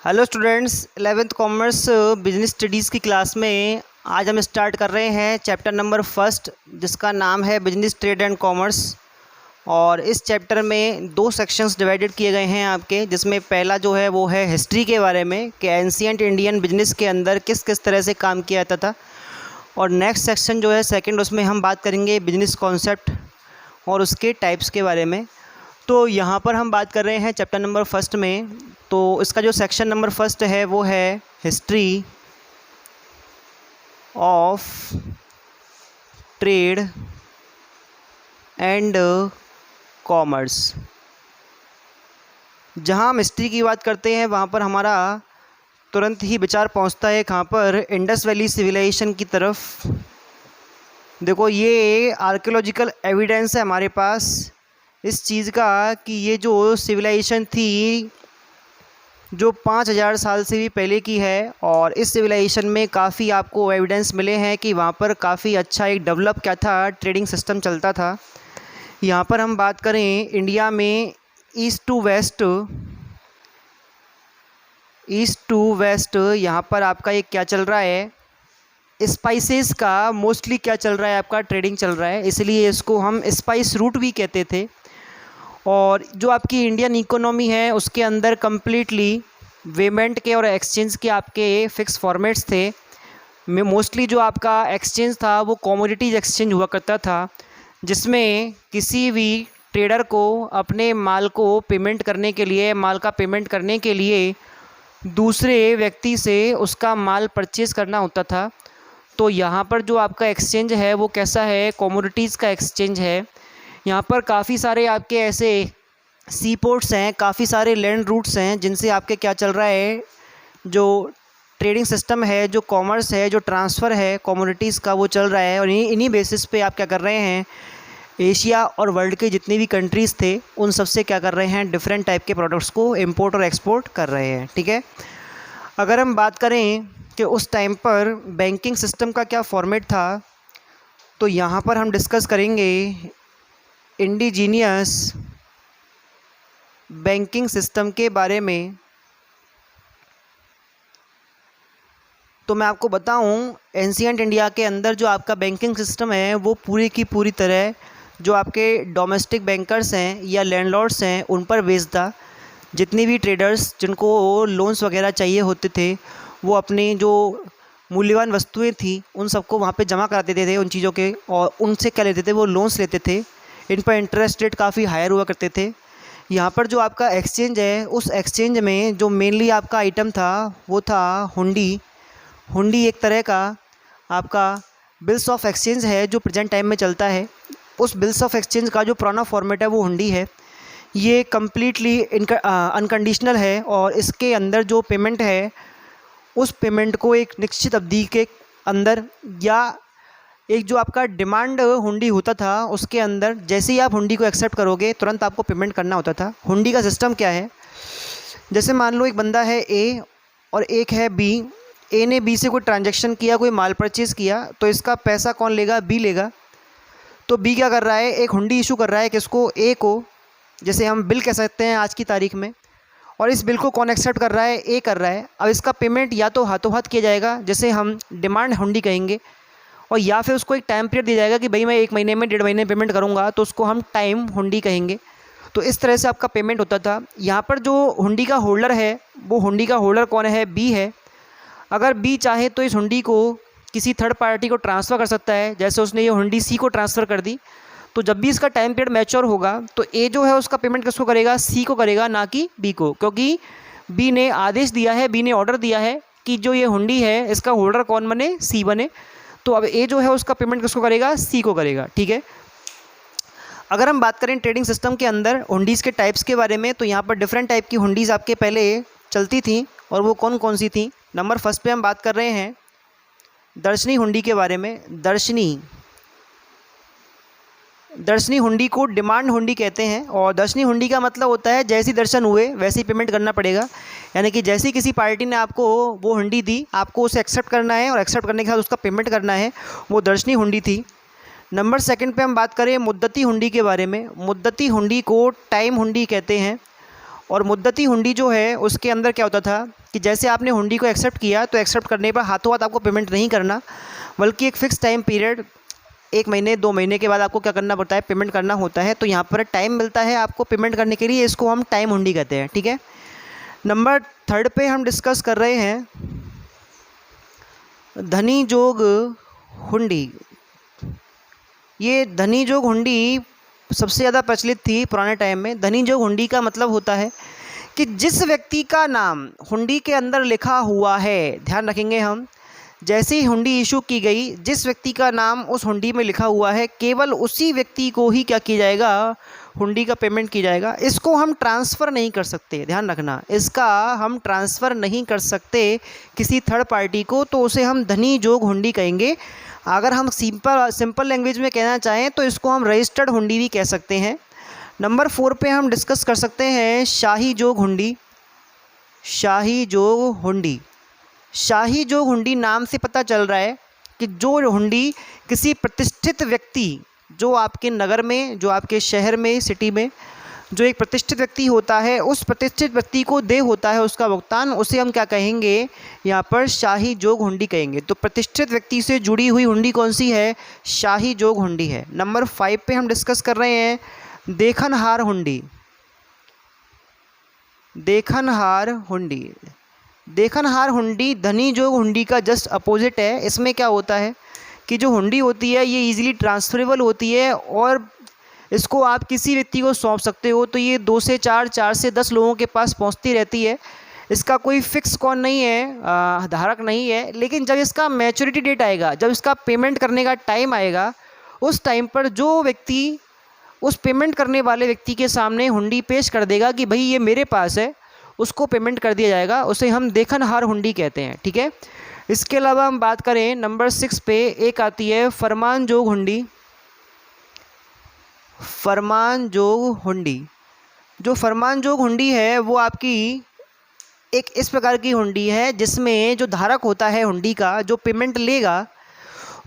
Hello students, 11th commerce business studies की class में आज हम स्टार्ट कर रहे हैं चैप्टर नंबर फर्स्ट, जिसका नाम है बिजनेस ट्रेड एंड कॉमर्स। और इस चैप्टर में दो सेक्शंस डिवाइडेड किए गए हैं आपके, जिसमें पहला जो है वो है हिस्ट्री के बारे में कि एंशिएंट इंडियन बिजनेस के अंदर किस किस तरह से काम किया जाता था। और नेक्स्ट सेक्शन जो है सेकंड, उसमें हम बात करेंगे बिजनेस कॉन्सेप्ट और उसके टाइप्स के बारे में। तो यहाँ पर हम बात कर रहे हैं चैप्टर नंबर फर्स्ट में। तो इसका जो सेक्शन नंबर फर्स्ट है वो है history of trade and commerce. जहाँ हम हिस्ट्री की बात करते हैं वहाँ पर हमारा तुरंत ही विचार पहुँचता है कहाँ पर, इंडस वैली सिविलाइजेशन की तरफ। देखो, ये आर्कियोलॉजिकल एविडेंस है हमारे पास इस चीज़ का कि ये जो सिविलाइजेशन थी जो 5000 साल से भी पहले की है, और इस सिविलाइजेशन में काफ़ी आपको एविडेंस मिले हैं कि वहाँ पर काफ़ी अच्छा एक डेवलप क्या था, ट्रेडिंग सिस्टम चलता था। यहाँ पर हम बात करें इंडिया में ईस्ट टू वेस्ट यहाँ पर आपका एक क्या चल रहा है, स्पाइसेस का मोस्टली क्या चल रहा है, आपका ट्रेडिंग चल रहा है, इसलिए इसको हम स्पाइस रूट भी कहते थे। और जो आपकी इंडियन इकोनॉमी है उसके अंदर कम्प्लीटली पेमेंट के और एक्सचेंज के आपके फ़िक्स फॉर्मेट्स थे। मोस्टली जो आपका एक्सचेंज था वो कमोडिटीज़ एक्सचेंज हुआ करता था, जिसमें किसी भी ट्रेडर को अपने माल को पेमेंट करने के लिए, माल का पेमेंट करने के लिए दूसरे व्यक्ति से उसका माल परचेज़ करना होता था। तो यहाँ पर जो आपका एक्सचेंज है वो कैसा है, कमोडिटीज़ का एक्सचेंज है। यहाँ पर काफ़ी सारे आपके ऐसे सी पोर्ट्स हैं, काफ़ी सारे लैंड रूट्स हैं जिनसे आपके क्या चल रहा है, जो ट्रेडिंग सिस्टम है, जो कॉमर्स है, जो ट्रांसफ़र है कमोडिटीज़ का, वो चल रहा है। और इन्हीं बेसिस पे आप क्या कर रहे हैं, एशिया और वर्ल्ड के जितने भी कंट्रीज़ थे उन सब से क्या कर रहे हैं, डिफरेंट टाइप के प्रोडक्ट्स को इम्पोर्ट और एक्सपोर्ट कर रहे हैं। ठीक है, अगर हम बात करें कि उस टाइम पर बैंकिंग सिस्टम का क्या फॉर्मेट था, तो यहाँ पर हम डिस्कस करेंगे इंडिजीनियस बैंकिंग सिस्टम के बारे में। तो मैं आपको बताऊं, एंशिएंट इंडिया के अंदर जो आपका बैंकिंग सिस्टम है वो पूरी की पूरी तरह जो आपके डोमेस्टिक बैंकर्स हैं या लैंडलॉर्ड्स हैं उन पर बेस्ड था। जितनी भी ट्रेडर्स जिनको लोन्स वगैरह चाहिए होते थे वो अपनी जो मूल्यवान वस्तुएं थी उन सबको वहाँ पे जमा करा देते थे उन चीज़ों के, और उनसे क्या लेते थे, वो लोन्स लेते थे। इन पर इंटरेस्ट रेट काफ़ी हायर हुआ करते थे। यहाँ पर जो आपका एक्सचेंज है, उस एक्सचेंज में जो मेनली आपका आइटम था वो था हुंडी। हुंडी एक तरह का आपका बिल्स ऑफ एक्सचेंज है जो प्रेजेंट टाइम में चलता है। उस बिल्स ऑफ एक्सचेंज का जो पुराना फॉर्मेट है वो हुंडी है। ये कम्प्लीटली अनकंडीशनल है, और इसके अंदर जो पेमेंट है उस पेमेंट को एक निश्चित अवधि के अंदर, या एक जो आपका डिमांड हुंडी होता था उसके अंदर, जैसे ही आप हुंडी को एक्सेप्ट करोगे तुरंत आपको पेमेंट करना होता था। हुंडी का सिस्टम क्या है, जैसे मान लो एक बंदा है ए और एक है बी। ए ने बी से कोई ट्रांजैक्शन किया, कोई माल परचेज़ किया, तो इसका पैसा कौन लेगा, बी लेगा। तो बी क्या कर रहा है, एक हुंडी इशू कर रहा है किसको, ए को, जैसे हम बिल कह सकते हैं आज की तारीख में। और इस बिल को कौन एक्सेप्ट कर रहा है, ए कर रहा है। अब इसका पेमेंट या तो हाथों हाथ किया जाएगा, जैसे हम डिमांड हुंडी कहेंगे, और या फिर उसको एक टाइम पीरियड दिया जाएगा कि भाई मैं 1 महीने में, 1.5 महीने में पेमेंट करूँगा, तो उसको हम टाइम हुंडी कहेंगे। तो इस तरह से आपका पेमेंट होता था। यहाँ पर जो हुंडी का होल्डर है, वो हुंडी का होल्डर कौन है, बी है। अगर बी चाहे तो इस हुंडी को किसी थर्ड पार्टी को ट्रांसफ़र कर सकता है, जैसे उसने ये हुंडी सी को ट्रांसफ़र कर दी। तो जब भी इसका टाइम पीरियड मैच्योर होगा तो ए जो है उसका पेमेंट किसको करेगा, सी को करेगा, ना कि बी को, क्योंकि बी ने आदेश दिया है, बी ने ऑर्डर दिया है कि जो ये हुंडी है इसका होल्डर कौन बने, सी बने। तो अब ए जो है उसका पेमेंट किसको करेगा, सी को करेगा। ठीक है, अगर हम बात करें ट्रेडिंग सिस्टम के अंदर हुंडीज़ के टाइप्स के बारे में, तो यहाँ पर डिफरेंट टाइप की हुंडीज़ आपके पहले चलती थी, और वो कौन कौन सी थी। नंबर फर्स्ट पे हम बात कर रहे हैं दर्शनी हुंडी के बारे में। दर्शनी हुंडी को डिमांड हुंडी कहते हैं, और दर्शनी हुंडी का मतलब होता है जैसी दर्शन हुए वैसे ही पेमेंट करना पड़ेगा। यानी कि जैसी किसी पार्टी ने आपको वो हुंडी दी, आपको उसे एक्सेप्ट करना है, और एक्सेप्ट करने के बाद उसका पेमेंट करना है, वो दर्शनी हुंडी थी। नंबर सेकंड पे हम बात करें मुद्दती हुंडी के बारे में। मुद्दती हुंडी को टाइम हुंडी कहते हैं, और मुद्दती हुंडी जो है उसके अंदर क्या होता था कि जैसे आपने हुंडी को एक्सेप्ट किया तो एक्सेप्ट करने पर हाथों हाथ आपको पेमेंट नहीं करना, बल्कि एक फ़िक्स टाइम पीरियड 1 महीने 2 महीने के बाद आपको क्या करना पड़ता है, पेमेंट करना होता है। तो यहाँ पर टाइम मिलता है आपको पेमेंट करने के लिए, इसको हम टाइम हुंडी कहते हैं। ठीक है, नंबर 3 पे हम डिस्कस कर रहे हैं धनी जोग हुंडी। ये धनी जोग हुंडी सबसे ज़्यादा प्रचलित थी पुराने टाइम में। धनी जोग हुंडी का मतलब होता है कि जिस व्यक्ति का नाम हुंडी के अंदर लिखा हुआ है, ध्यान रखेंगे हम, जैसे ही हुंडी इशू की गई, जिस व्यक्ति का नाम उस हुंडी में लिखा हुआ है केवल उसी व्यक्ति को ही क्या किया जाएगा, हुंडी का पेमेंट किया जाएगा। इसको हम ट्रांसफ़र नहीं कर सकते, ध्यान रखना, इसका हम ट्रांसफ़र नहीं कर सकते किसी थर्ड पार्टी को, तो उसे हम धनी जोग हुंडी कहेंगे। अगर हम सिंपल लैंग्वेज में कहना चाहें तो इसको हम रजिस्टर्ड हुंडी भी कह सकते हैं। नंबर 4 पे हम डिस्कस कर सकते हैं शाही जोग हुंडी। शाही जोग हुंडी, शाही जोग हुंडी नाम से पता चल रहा है कि जो हुंडी किसी प्रतिष्ठित व्यक्ति, जो आपके नगर में, जो आपके शहर में, सिटी में जो एक प्रतिष्ठित व्यक्ति होता है, उस प्रतिष्ठित व्यक्ति को दे होता है उसका भुगतान, उसे हम क्या कहेंगे, यहाँ पर शाही जोग हुंडी कहेंगे। तो प्रतिष्ठित व्यक्ति से जुड़ी हुई हुंडी कौन सी है, शाही जोग हुंडी है। नंबर 5 पे हम डिस्कस कर रहे हैं देखनहार हुंडी। देखनहार हुंडी, देखनहार हुंडी धनी जोग हुंडी का जस्ट अपोजिट है। इसमें क्या होता है कि जो हुंडी होती है ये इजीली ट्रांसफरेबल होती है और इसको आप किसी व्यक्ति को सौंप सकते हो। तो ये 2 से 4, 4 से 10 लोगों के पास पहुंचती रहती है। इसका कोई फिक्स कौन नहीं है, धारक नहीं है, लेकिन जब इसका मैच्योरिटी डेट आएगा, जब इसका पेमेंट करने का टाइम आएगा, उस टाइम पर जो व्यक्ति उस पेमेंट करने वाले व्यक्ति के सामने हुंडी पेश कर देगा कि भाई ये मेरे पास है, उसको पेमेंट कर दिया जाएगा, उसे हम देखनहार हुंडी कहते हैं। ठीक है, इसके अलावा हम बात करें नंबर 6 पे, एक आती है फरमान जोग हुंडी। फरमान जोग हुंडी, जो फरमान जोग हुंडी है वो आपकी एक इस प्रकार की हुंडी है जिसमें जो धारक होता है हुंडी का, जो पेमेंट लेगा,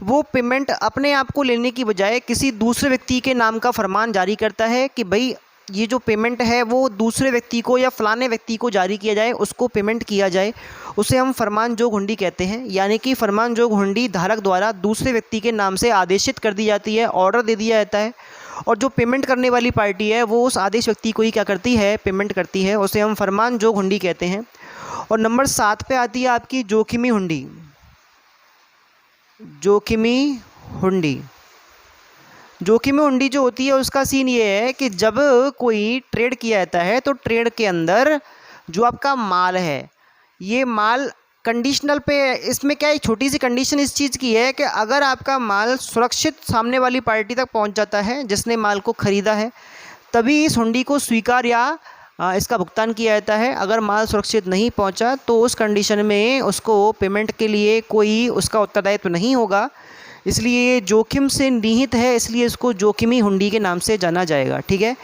वो पेमेंट अपने आप को लेने की बजाय किसी दूसरे व्यक्ति के नाम का फरमान जारी करता है कि भाई ये जो पेमेंट है वो दूसरे व्यक्ति को या फलाने व्यक्ति को जारी किया जाए, उसको पेमेंट किया जाए, उसे हम फरमान जोग हुंडी कहते हैं। यानी कि फरमान जोग हुंडी धारक द्वारा दूसरे व्यक्ति के नाम से आदेशित कर दी जाती है, ऑर्डर दे दिया जाता है, और जो पेमेंट करने वाली पार्टी है वो उस आदेश व्यक्ति को ही क्या करती है, पेमेंट करती है, उसे हम फरमान जोग हुंडी कहते हैं। और नंबर 7 पे आती है आपकी जोखिमी हुंडी। जोखिमी हुंडी, जोखिमी हुंडी जो होती है उसका सीन ये है कि जब कोई ट्रेड किया जाता है तो ट्रेड के अंदर जो आपका माल है, ये माल कंडीशनल पे, इसमें क्या है, छोटी सी कंडीशन इस चीज़ की है कि अगर आपका माल सुरक्षित सामने वाली पार्टी तक पहुंच जाता है जिसने माल को ख़रीदा है, तभी इस हुंडी को स्वीकार या इसका भुगतान किया जाता है। अगर माल सुरक्षित नहीं पहुंचा तो उस कंडीशन में उसको पेमेंट के लिए कोई उसका उत्तरदायित्व नहीं होगा, इसलिए ये जोखिम से निहित है, इसलिए इसको जोखिमी हुंडी के नाम से जाना जाएगा। ठीक है,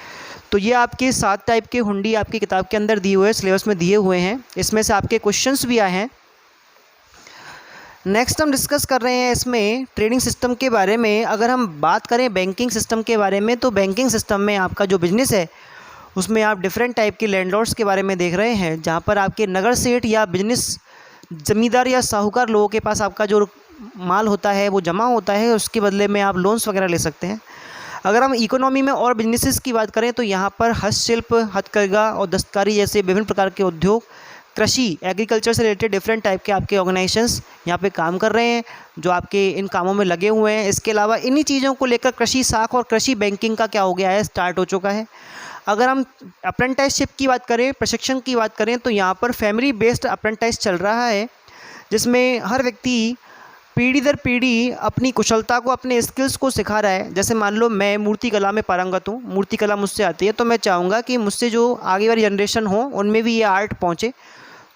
तो ये आपके 7 टाइप के हुंडी आपकी किताब के अंदर दिए हुए हैं, सिलेबस में दिए हुए हैं, इसमें से आपके क्वेश्चंस भी आए हैं। नेक्स्ट हम डिस्कस कर रहे हैं इसमें ट्रेडिंग सिस्टम के बारे में। अगर हम बात करें बैंकिंग सिस्टम के बारे में, तो बैंकिंग सिस्टम में आपका जो बिजनेस है उसमें आप डिफरेंट टाइप के लैंडलॉर्ड्स के बारे में देख रहे हैं, जहाँ पर आपके नगर सेठ या बिजनेस ज़मींदार या साहूकार लोगों के पास आपका जो माल होता है वो जमा होता है, उसके बदले में आप लोन्स वगैरह ले सकते हैं। अगर हम इकोनॉमी में और बिजनेसेस की बात करें तो यहाँ पर हस्तशिल्प, हथकरघा और दस्तकारी जैसे विभिन्न प्रकार के उद्योग, कृषि, एग्रीकल्चर से रिलेटेड डिफरेंट टाइप के आपके ऑर्गेनाइजेशंस यहाँ पे काम कर रहे हैं, जो आपके इन कामों में लगे हुए हैं। इसके अलावा इन्हीं चीज़ों को लेकर कृषि शाख और कृषि बैंकिंग का क्या हो गया है, स्टार्ट हो चुका है। अगर हम अप्रेंटिसशिप की बात करें, प्रशिक्षण की बात करें, तो यहाँ पर फैमिली बेस्ड अप्रेंटिस चल रहा है, जिसमें हर व्यक्ति पीढ़ी दर पीढ़ी अपनी कुशलता को, अपने स्किल्स को सिखा रहा है। जैसे मान लो मैं मूर्ति कला में पारंगत हूँ, मूर्ति कला मुझसे आती है, तो मैं चाहूँगा कि मुझसे जो आगे वाली जनरेशन हो उनमें भी ये आर्ट पहुँचे,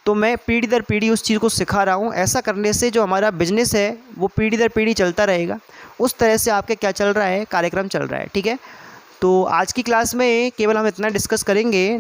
तो मैं पीढ़ी दर पीढ़ी उस चीज़ को सिखा रहा हूँ। ऐसा करने से जो हमारा बिजनेस है वो पीढ़ी दर पीढ़ी चलता रहेगा। उस तरह से आपके क्या चल रहा है, कार्यक्रम चल रहा है। ठीक है, तो आज की क्लास में केवल हम इतना डिस्कस करेंगे।